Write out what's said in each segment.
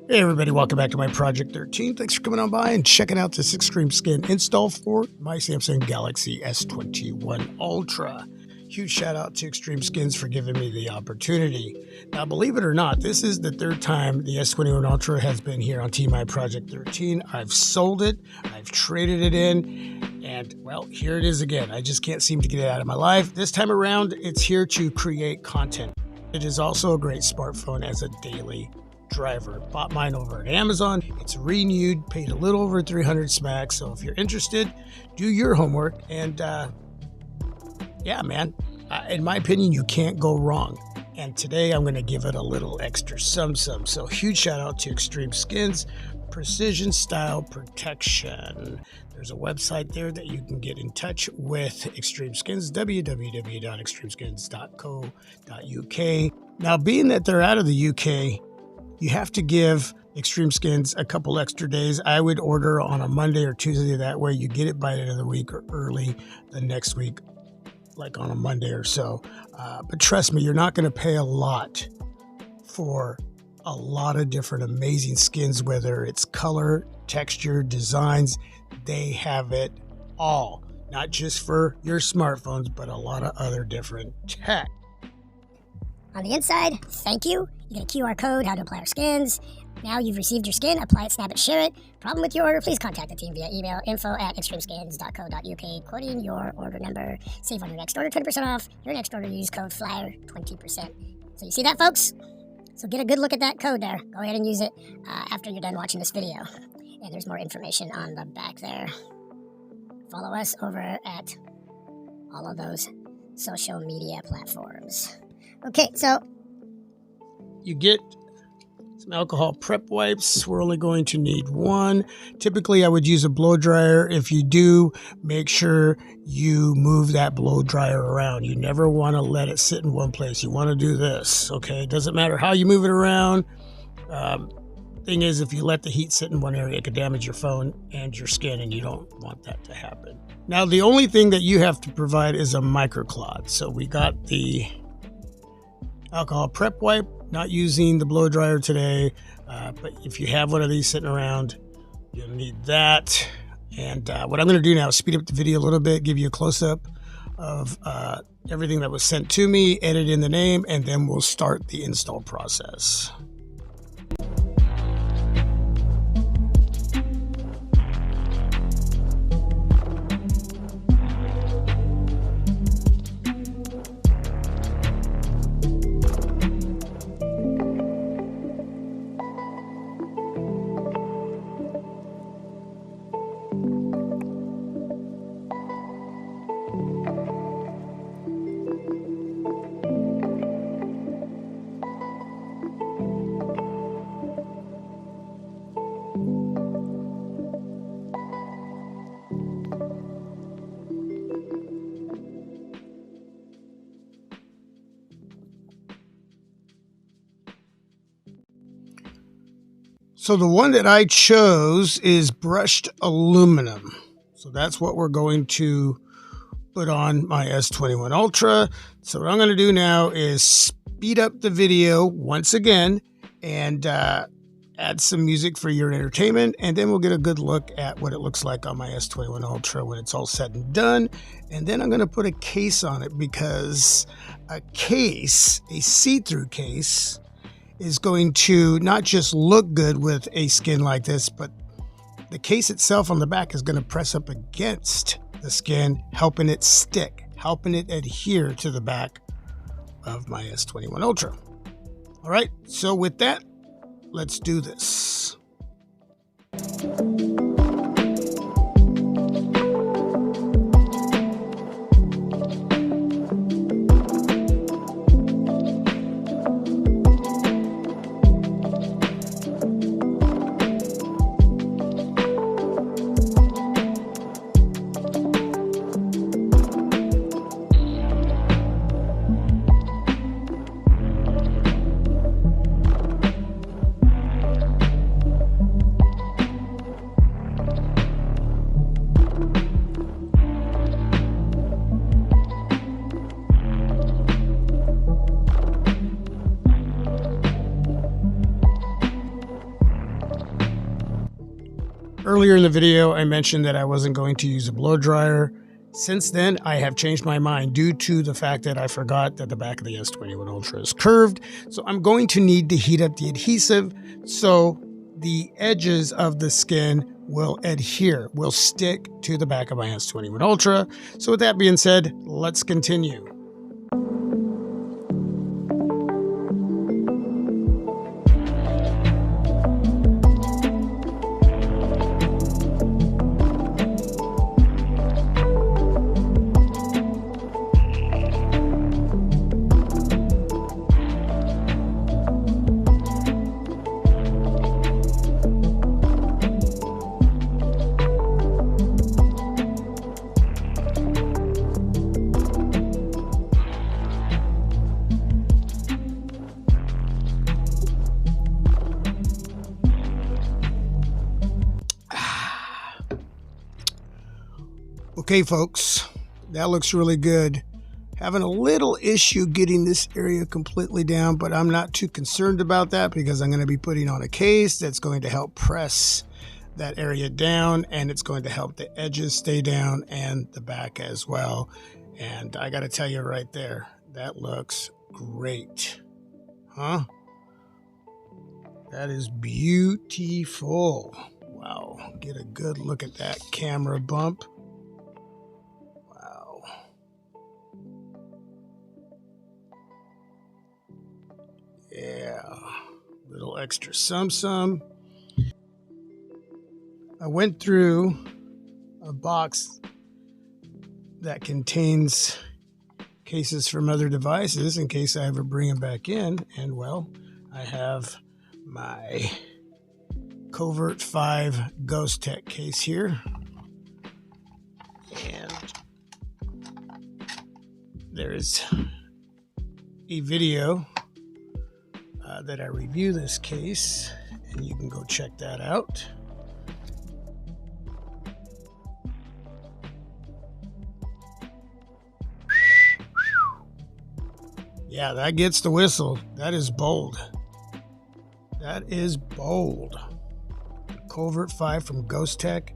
Hey everybody, welcome back to my Project 13. Thanks for coming on by and checking out this XtremeSkin install for my Samsung Galaxy S21 Ultra. Huge shout out to XtremeSkins for giving me the opportunity. Now, believe it or not, this is the third time the S21 Ultra has been here on Team My Project 13. I've sold it, I've traded it in, and well, here it is again. I just can't seem to get it out of my life. This time around, it's here to create content. It is also a great smartphone as a daily driver. Bought mine over at Amazon. It's renewed, paid a little over 300 smacks. So if you're interested, do your homework. And yeah, man, in my opinion, you can't go wrong. And today I'm going to give it a little extra sum. So huge shout out to XtremeSkins, Precision Style Protection. There's a website there that you can get in touch with XtremeSkins, www.extremeskins.co.uk. Now, being that they're out of the UK, you have to give XtremeSkins a couple extra days. I would order on a Monday or Tuesday. That way you get it by the end of the week or early the next week, like on a Monday or so. But trust me, you're not going to pay a lot for a lot of different amazing skins, whether it's color, texture, designs. They have it all, not just for your smartphones, but a lot of other different tech. On the inside, thank you. You get a QR code, how to apply our skins. Now you've received your skin, apply it, snap it, share it. Problem with your order, please contact the team via email, info@extremeskins.co.uk, quoting your order number. Save on your next order, 20% off. Your next order, use code FLYER, 20%. So you see that, folks? So get a good look at that code there. Go ahead and use it after you're done watching this video. And there's more information on the back there. Follow us over at all of those social media platforms. Okay, so you get some alcohol prep wipes. We're only going to need one. Typically, I would use a blow dryer. If you do, make sure you move that blow dryer around. You never want to let it sit in one place. You want to do this, okay? It doesn't matter how you move it around. Thing is, if you let the heat sit in one area, it could damage your phone and your skin, and you don't want that to happen. Now, the only thing that you have to provide is a microcloth. So we got the alcohol prep wipe, not using the blow dryer today, but if you have one of these sitting around, you'll need that. And what I'm going to do now is speed up the video a little bit, give you a close-up of everything that was sent to me, edit in the name, and then we'll start the install process. So the one that I chose is brushed aluminum. So that's what we're going to put on my S21 Ultra. So what I'm going to do now is speed up the video once again and add some music for your entertainment. And then we'll get a good look at what it looks like on my S21 Ultra when it's all said and done. And then I'm going to put a case on it, because a case, a see-through case, is going to not just look good with a skin like this, but the case itself on the back is going to press up against the skin, helping it stick, helping it adhere to the back of my S21 Ultra. All right, so with that, let's do this. Earlier in the video, I mentioned that I wasn't going to use a blow dryer. Since then, I have changed my mind due to the fact that I forgot that the back of the S21 Ultra is curved. So I'm going to need to heat up the adhesive so the edges of the skin will adhere, will stick to the back of my S21 Ultra. So with that being said, let's continue. Okay, folks, that looks really good. Having a little issue getting this area completely down, but I'm not too concerned about that because I'm going to be putting on a case that's going to help press that area down, and it's going to help the edges stay down and the back as well. And I got to tell you right there, that looks great. Huh? That is beautiful. Wow. Get a good look at that camera bump. Yeah, little extra sum. I went through a box that contains cases from other devices in case I ever bring them back in. And well, I have my Covert 5 Ghostek case here. And there is a video that I review this case, and you can go check that out. Yeah, that gets the whistle. That is bold. That is bold. Covert 5 from Ghostek,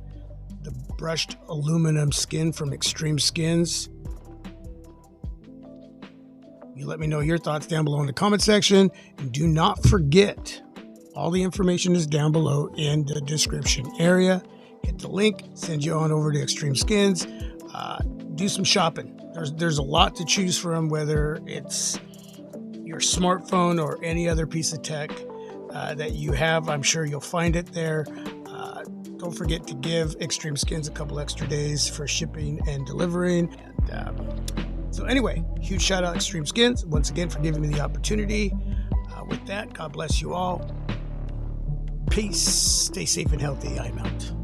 the brushed aluminum skin from XtremeSkins. You let me know your thoughts down below in the comment section. And do not forget, all the information is down below in the description area. Hit the link, send you on over to XtremeSkins. Do some shopping. There's a lot to choose from, whether it's your smartphone or any other piece of tech that you have. I'm sure you'll find it there. Don't forget to give XtremeSkins a couple extra days for shipping and delivering. So anyway, huge shout out XtremeSkins once again for giving me the opportunity. With that, God bless you all. Peace. Stay safe and healthy. I'm out.